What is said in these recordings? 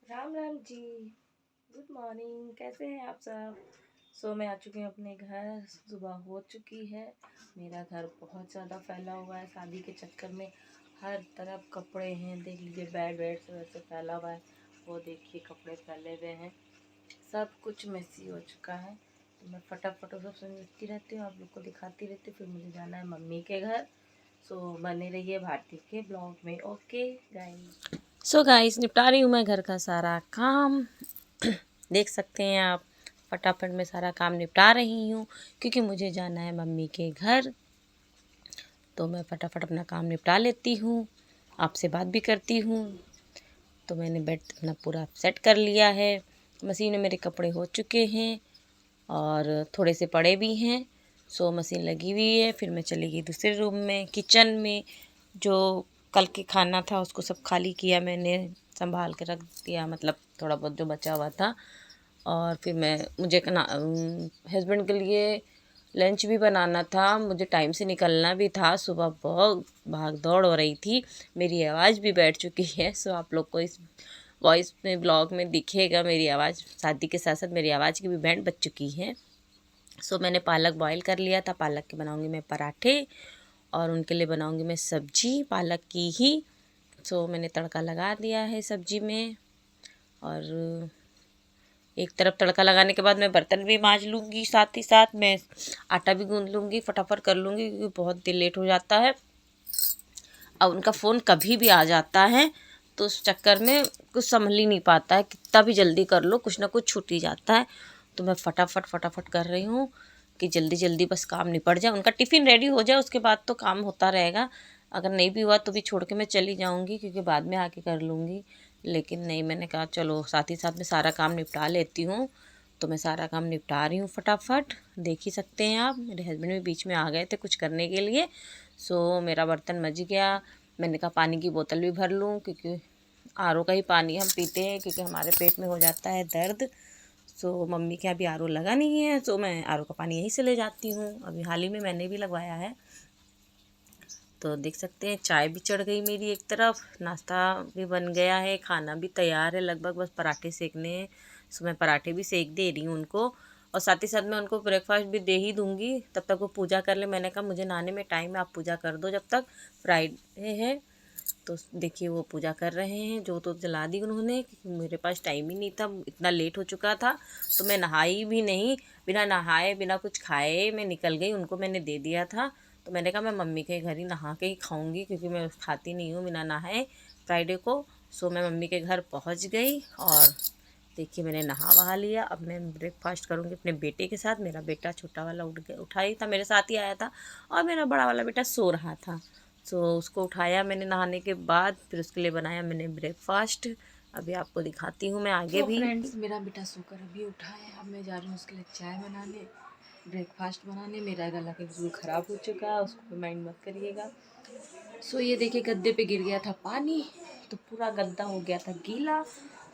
Ram Ram ji. Good morning, कैसे हैं आप सब। मैं आ चुकी हूँ अपने घर। सुबह हो चुकी है। मेरा घर बहुत ज़्यादा फैला हुआ है शादी के चक्कर में। हर तरफ कपड़े हैं, देख लीजिए बेड वेड से वैसे फैला हुआ है। वो देखिए कपड़े फैले हुए हैं, सब कुछ मेसी हो चुका है। तो मैं फटाफट सब समेटती रहती हूँ, आप लोग को दिखाती रहती हूँ। फिर मुझे जाना है मम्मी के घर। बने रहिए भारती के ब्लॉग में। Okay guys. गाइस, निपटा रही हूँ मैं घर का सारा काम। देख सकते हैं आप, फटाफट मैं सारा काम निपटा रही हूँ क्योंकि मुझे जाना है मम्मी के घर। तो मैं फटाफट अपना काम निपटा लेती हूँ, आपसे बात भी करती हूँ। तो मैंने बेड अपना पूरा सेट कर लिया है। मशीन में मेरे कपड़े हो चुके हैं और थोड़े से पड़े भी हैं। मशीन लगी हुई है। फिर मैं चली गई दूसरे रूम में, किचन में। जो कल के खाना था उसको सब खाली किया मैंने, संभाल के रख दिया, मतलब थोड़ा बहुत जो बचा हुआ था। और फिर मुझे हस्बैंड के लिए लंच भी बनाना था, मुझे टाइम से निकलना भी था। सुबह बहुत भाग दौड़ हो रही थी, मेरी आवाज़ भी बैठ चुकी है। आप लोग को इस वॉइस में ब्लॉग में दिखेगा मेरी आवाज़। शादी के साथ साथ मेरी आवाज़ की भी बैंड बज चुकी है। मैंने पालक बॉईल कर लिया था। पालक के बनाऊंगी मैं पराठे और उनके लिए बनाऊंगी मैं सब्जी पालक की ही। मैंने तड़का लगा दिया है सब्जी में। और एक तरफ तड़का लगाने के बाद मैं बर्तन भी मांज लूँगी, साथ ही साथ मैं आटा भी गूँध लूँगी, फटाफट कर लूँगी क्योंकि बहुत देर लेट हो जाता है। अब उनका फ़ोन कभी भी आ जाता है तो उस चक्कर में कुछ संभल ही नहीं पाता है, कितना भी जल्दी कर लो कुछ ना कुछ छूट ही जाता है। तो मैं फटाफट कर रही हूँ कि जल्दी जल्दी बस काम निपट जाए, उनका टिफ़िन रेडी हो जाए, उसके बाद तो काम होता रहेगा। अगर नहीं भी हुआ तो भी छोड़ के मैं चली जाऊँगी क्योंकि बाद में आके कर लूँगी। लेकिन नहीं, मैंने कहा चलो साथ ही साथ मैं सारा काम निपटा लेती हूँ। तो मैं सारा काम निपटा रही हूँ फटाफट। देख ही सकते हैं आप, मेरे हस्बैंड भी बीच में आ गए थे कुछ करने के लिए। मेरा बर्तन मज गया। मैंने कहा पानी की बोतल भी भर लूँ क्योंकि आर ओ का ही पानी हम पीते हैं क्योंकि हमारे पेट में हो जाता है दर्द। मम्मी के अभी आर ओ लगा नहीं है, मैं आर ओ का पानी यहीं से ले जाती हूँ। अभी हाल ही में मैंने भी लगवाया है। तो देख सकते हैं चाय भी चढ़ गई मेरी एक तरफ, नाश्ता भी बन गया है, खाना भी तैयार है लगभग, बस पराठे सेकने हैं। मैं पराठे भी सेक दे रही हूँ उनको और साथ ही साथ मैं उनको ब्रेकफास्ट भी दे ही दूँगी। तब तक वो पूजा कर ले। मैंने कहा मुझे नहाने में टाइम है, आप पूजा कर दो जब तक, फ्राइडे है। तो देखिए वो पूजा कर रहे हैं, जो तो जला दी उन्होंने क्योंकि मेरे पास टाइम ही नहीं था, इतना लेट हो चुका था। तो मैं नहाई भी नहीं, बिना नहाए बिना कुछ खाए मैं निकल गई, उनको मैंने दे दिया था। तो मैंने कहा मैं मम्मी के घर ही नहा के ही खाऊंगी क्योंकि मैं खाती नहीं हूँ बिना नहाए फ्राइडे को। मैं मम्मी के घर पहुँच गई और देखिए मैंने नहा वहा लिया। अब मैं ब्रेकफास्ट करूँगी अपने बेटे के साथ। मेरा बेटा छोटा वाला उठा ही था, मेरे साथ ही आया था और मेरा बड़ा वाला बेटा सो रहा था। उसको उठाया मैंने नहाने के बाद, फिर उसके लिए बनाया मैंने ब्रेकफास्ट। अभी आपको दिखाती हूँ मैं आगे भी। फ्रेंड्स, मेरा बेटा सोकर अभी उठा है। अब मैं जा रही हूँ उसके लिए चाय बनाने, ब्रेकफास्ट बनाने। मेरा गला के बिल्कुल ख़राब हो चुका है, उसको माइंड मत करिएगा। ये देखिए गद्दे पे गिर गया था पानी, तो पूरा गद्दा हो गया था गीला।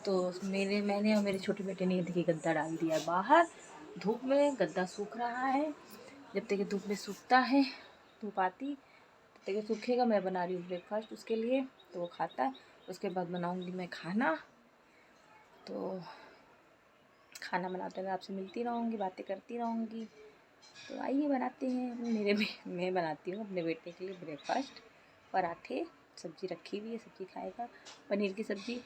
तो मैंने और मेरे छोटे बेटे ने देखिए गद्दा डाल दिया बाहर धूप में। गद्दा सूख रहा है, जब तक ये धूप में सूखता है, धूप आती तब तक ये सूखेगा। मैं बना रही हूँ ब्रेकफास्ट उसके लिए, तो वो खाता है। उसके बाद बनाऊँगी मैं खाना। तो खाना बनाते हुए आपसे मिलती रहूँगी, बातें करती रहूँगी। तो आइए बनाते हैं। मैं बनाती हूँ अपने बेटे के लिए ब्रेकफास्ट, पराठे, सब्ज़ी रखी हुई है, सब्ज़ी खाएगा, पनीर की सब्ज़ी।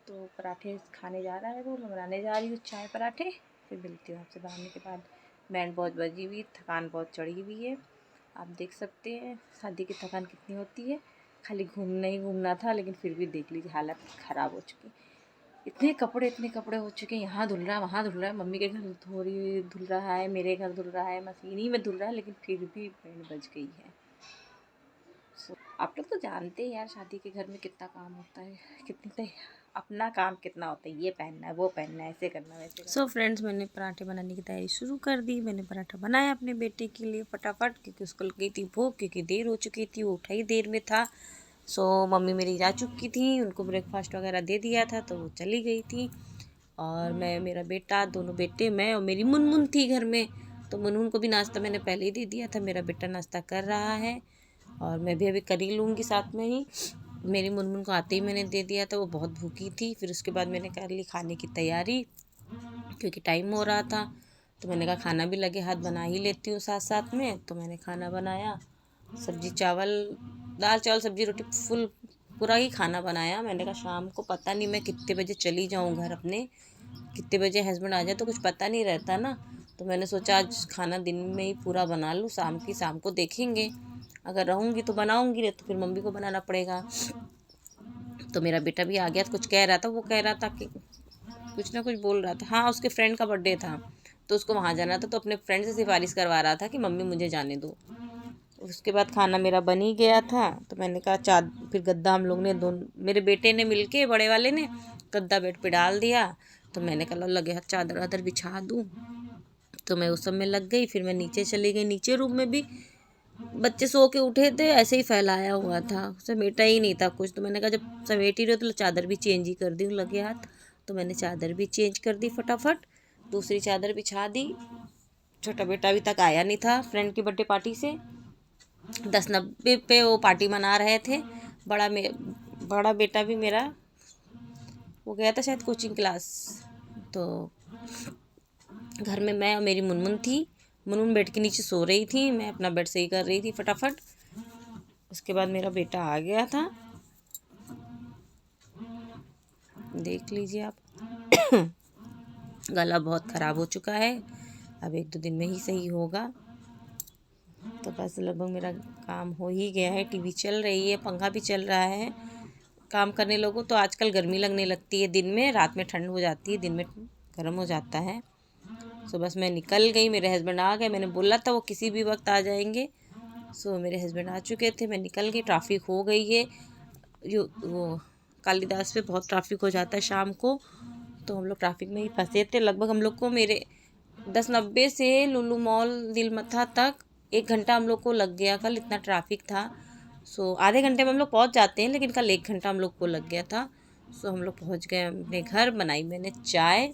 तो पराठे खाने जा रहा है वो, मैं बनाने जा रही हूँ चाय पराठे। फिर मिलती हूँ आपसे बनाने के बाद। बैंड बहुत बजी हुई, थकान बहुत चढ़ी हुई है। आप देख सकते हैं शादी की थकान कितनी होती है। खाली घूमना ही घूमना था, लेकिन फिर भी देख लीजिए हालत ख़राब हो चुकी। इतने कपड़े हो चुके हैं, यहाँ धुल रहा है वहाँ धुल रहा है, मम्मी के घर थोड़ी धुल रहा है, मेरे घर धुल रहा है, मशीन ही में धुल रहा है, लेकिन फिर भी बैंड बज गई है। आप लोग तो जानते हैं यार शादी के घर में कितना काम होता है, कितने अपना काम कितना होता है, ये पहनना है वो पहनना है, ऐसे करना वैसे। फ्रेंड्स, मैंने पराठे बनाने की तैयारी शुरू कर दी। मैंने पराठा बनाया अपने बेटे के लिए फटाफट क्योंकि उसको लग गई थी भूख, क्योंकि देर हो चुकी थी, वो उठा ही देर में था। मम्मी मेरी जा चुकी थी, उनको ब्रेकफास्ट वगैरह दे दिया था तो वो चली गई थी। और मैं, मेरा बेटा, दोनों बेटे, मैं और मेरी मुनमुन थी घर में। तो मुनमुन को भी नाश्ता मैंने पहले ही दे दिया था। मेरा बेटा नाश्ता कर रहा है और मैं भी अभी कर ही लूँगी साथ में ही। मेरी मुनमुन को आते ही मैंने दे दिया था, वो बहुत भूखी थी। फिर उसके बाद मैंने कर ली खाने की तैयारी, क्योंकि टाइम हो रहा था। तो मैंने कहा खाना भी लगे हाथ बना ही लेती हूँ साथ साथ में। तो मैंने खाना बनाया, सब्जी चावल, दाल चावल सब्जी रोटी, फुल पूरा ही खाना बनाया। मैंने कहा शाम को पता नहीं मैं कितने बजे चली जाऊँ घर अपने, कितने बजे हस्बैंड आ जाए तो कुछ पता नहीं रहता ना। तो मैंने सोचा आज खाना दिन में ही पूरा बना लूँ, शाम को देखेंगे, अगर रहूँगी तो बनाऊँगी, नहीं तो फिर मम्मी को बनाना पड़ेगा। तो मेरा बेटा भी आ गया, कुछ कह रहा था, वो कह रहा था कि कुछ ना कुछ बोल रहा था। हाँ, उसके फ्रेंड का बर्थडे था तो उसको वहाँ जाना था, तो अपने फ्रेंड से सिफारिश करवा रहा था कि मम्मी मुझे जाने दो। उसके बाद खाना मेरा बन ही गया था। तो मैंने कहा फिर गद्दा हम लोग ने मेरे बेटे ने मिलके, बड़े वाले ने गद्दा बेड पे डाल दिया। तो मैंने कहा लगे हाथ चादर वादर बिछा दूँ। तो मैं उस सब में लग गई। फिर मैं नीचे चली गई। नीचे रूम में भी बच्चे सो के उठे थे, ऐसे ही फैलाया हुआ था, समेटा ही नहीं था कुछ। तो मैंने कहा जब समेट ही रहे तो चादर भी चेंज ही कर दी लगे हाथ। तो मैंने चादर भी चेंज कर दी फटाफट, दूसरी चादर बिछा दी। छोटा बेटा अभी तक आया नहीं था फ्रेंड की बर्थडे पार्टी से, 10:90 पे वो पार्टी मना रहे थे। बड़ा बेटा भी मेरा, वो गया था शायद कोचिंग क्लास। तो घर में मैं और मेरी मुनमुन थी। मुनमुन बेड के नीचे सो रही थी, मैं अपना बेड सही कर रही थी फटाफट। उसके बाद मेरा बेटा आ गया था, देख लीजिए आप। गला बहुत ख़राब हो चुका है, अब 1-2 दिन में ही सही होगा। तो बस लगभग मेरा काम हो ही गया है। टीवी चल रही है, पंखा भी चल रहा है। काम करने लोगों तो आजकल गर्मी लगने लगती है दिन में, रात में ठंड हो जाती है, दिन में गर्म हो जाता है। सो बस मैं निकल गई, मेरे हस्बैंड आ गए। मैंने बोला था वो किसी भी वक्त आ जाएंगे। सो मेरे हस्बैंड आ चुके थे, मैं निकल गई। ट्रैफिक हो गई है, वो कालीदास पे बहुत ट्रैफिक हो जाता है शाम को। तो हम लोग ट्रैफिक में ही फंसे थे। लगभग हम लोग को मेरे 10:90 से लुलु मॉल दिलमथा तक 1 घंटा हम लोग को लग गया। कल इतना ट्रैफिक था। सो आधे घंटे में हम लोग पहुंच जाते हैं, लेकिन कल 1 घंटा हम लोग को लग गया था। सो हम लोग पहुंच गए अपने घर। बनाई मैंने चाय।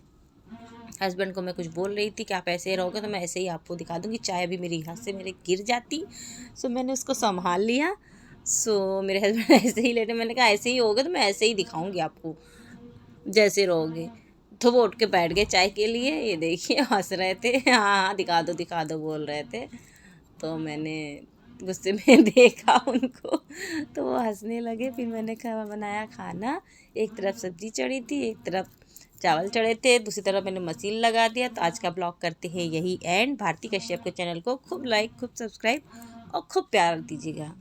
हस्बैंड को मैं कुछ बोल रही थी कि आप ऐसे रहोगे तो मैं ऐसे ही आपको दिखा दूँगी। चाय भी मेरी हाथ से मेरे गिर जाती। सो मैंने उसको संभाल लिया। सो मेरे हस्बैंड ऐसे ही लेटे, मैंने कहा ऐसे ही होगा तो मैं ऐसे ही दिखाऊंगी आपको जैसे रहोगे। तो वो उठ के बैठ गए चाय के लिए। ये देखिए हंस रहे थे, हाँ हाँ दिखा दो बोल रहे थे। तो मैंने गुस्से में देखा उनको, तो वो हंसने लगे। फिर मैंने बनाया खाना। एक तरफ सब्जी चढ़ी थी, एक तरफ चावल चढ़े थे, दूसरी तरफ मैंने मशीन लगा दिया। तो आज का ब्लॉग करते हैं यही एंड। भारती कश्यप के चैनल को खूब लाइक, खूब सब्सक्राइब और खूब प्यार दीजिएगा।